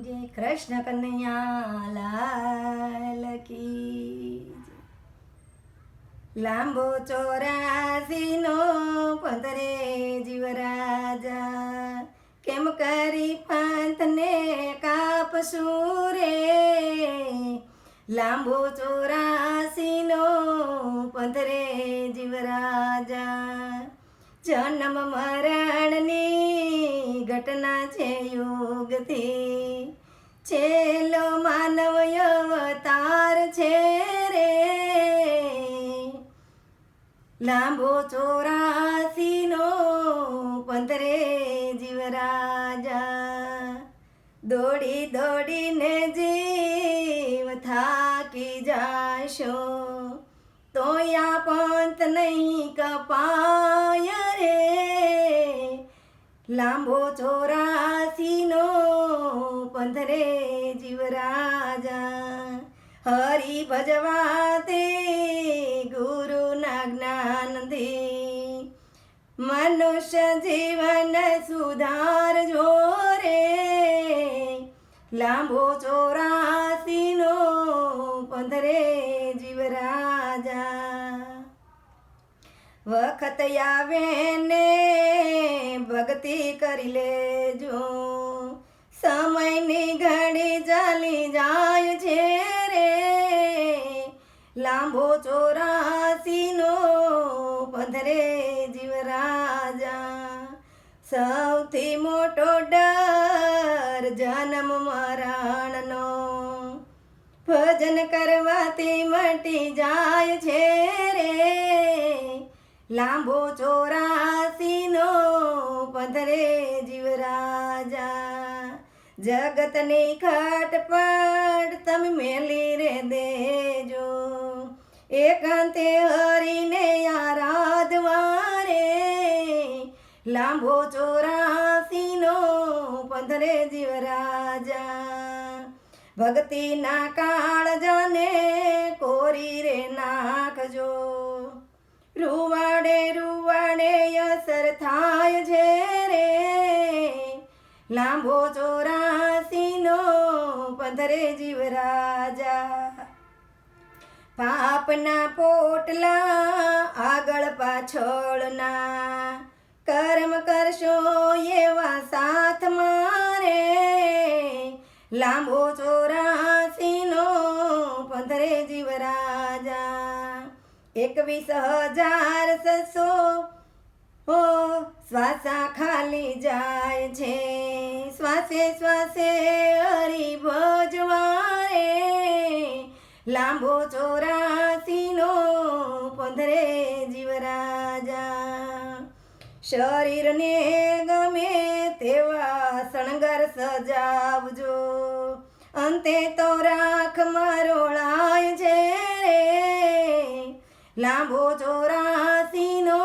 જય કૃષ્ણ કનૈયા લાલ કી જય. લાંબો 84નો પંદરે જીવરાજા, કેમ કરી પંથને કાપશું રે. લાંબો 84નો પંદરે જીવરાજા, જન્મ મરણની ઘટના છે યુગથી, છેલ્લો માનવ અવતાર છે રે. લાંબો 84નો પંદરે જીવરાજા, દોડી દોડીને જીવ થાકી જાશો, તોયા પંથ નહીં કપાય રે. લાંબો 84નો પંદરે જીવરાજા, હરિ ભજવા તે ગુરુના જ્ઞાનથી, મનુષ્ય જીવન સુધારજો રે. લાંબો 84નો પંદરે જીવરાજા, વખત આવે ને ભક્તિ કરી લેજો, સમયની ઘડી ચાલી જાય છે રે. લાંબો 84નો પંદરે જીવરાજા, સૌથી મોટો ડર જન્મ મરણનો, ભજન કરવાથી મટી જાય છે રે. લાંબો 84નો પંદરે જીવરાજા, જગતની ખટપટ તમે મેલી રે દેજો, એકાંતે હરીને આરાધવા રે. લાંબો 84નો પંદરે જીવરાજા, ભક્તિના કાળજાને કોરી રે નાખજો, રૂવાડે રૂવાડે અસર થાય છે રે. લાંબો 84નો પંદરે જીવરાજા, પાપના પોટલા આગળ પાછળના, કર્મ કરશો એવા સાથ મારે. લાંબો 84નો પંદરે જીવરાજા, 21,600 શ્વાસા ખાલી જાય છે, શ્વાસે શ્વાસે હરિ ભજવા રે. લાંબો 84નો પંદરે જીવરાજા, શરીરને ગમે તેવા શણગાર સજાવજો, અંતે તો રાખ મરોળાય છે રે. લાંબો 84નો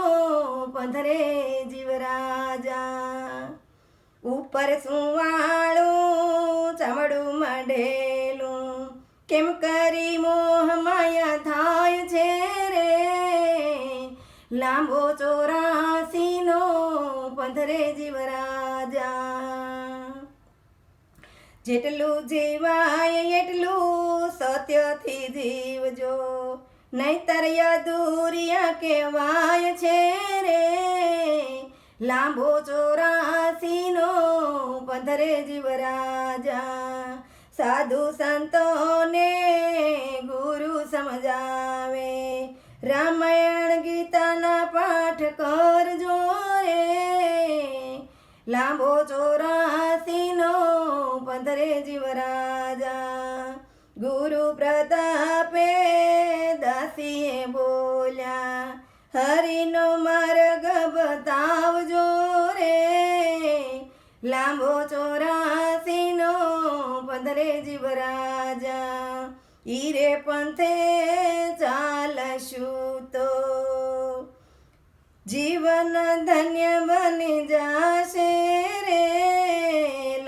પંદરે જીવરાજા, ઉપર સુવાળું ચામડું મઢેલું, કેમ કરી મોહ માયા થાય છે રે. લાંબો 84નો પંદરે જીવરાજા, જેટલું જીવાય એટલું સત્યથી જીવજો, નહીતર અધૂરિયા કહેવાય છે રે. લાંબો 84નો પંદરે જીવરાજા, સાધુ સંતોને ગુરુ સમજાવે, રામાયણ ગીતાના પાઠ કરજો રે. લાંબો 84નો પંદરે જીવરાજા, ગુરુ પ્રતાપે દાસીએ બોલ્યા, હરિનો માર્ગ બતાવજો રે. લાંબો 84નો પંદરે જીવરાજા, ઈરે પંથે ચાલશું તો જીવન ધન્ય બની જશે રે.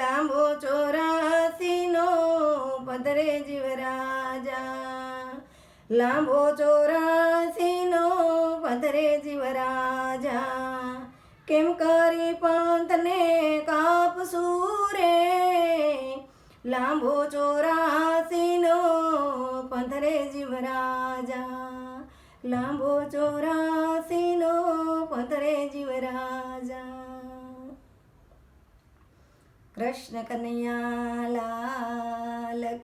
લાંબો 84નો પંદરે જીવરાજા, લાંબો 84નો પંદરે જીવરાજા, કેમ કરી પંથને કાપશું રે. લાંબો 84નો પંથ રે જીવરાજા, લાંબો 84નો પંથ રે જીવરાજા. કૃષ્ણ કનૈયા લાલ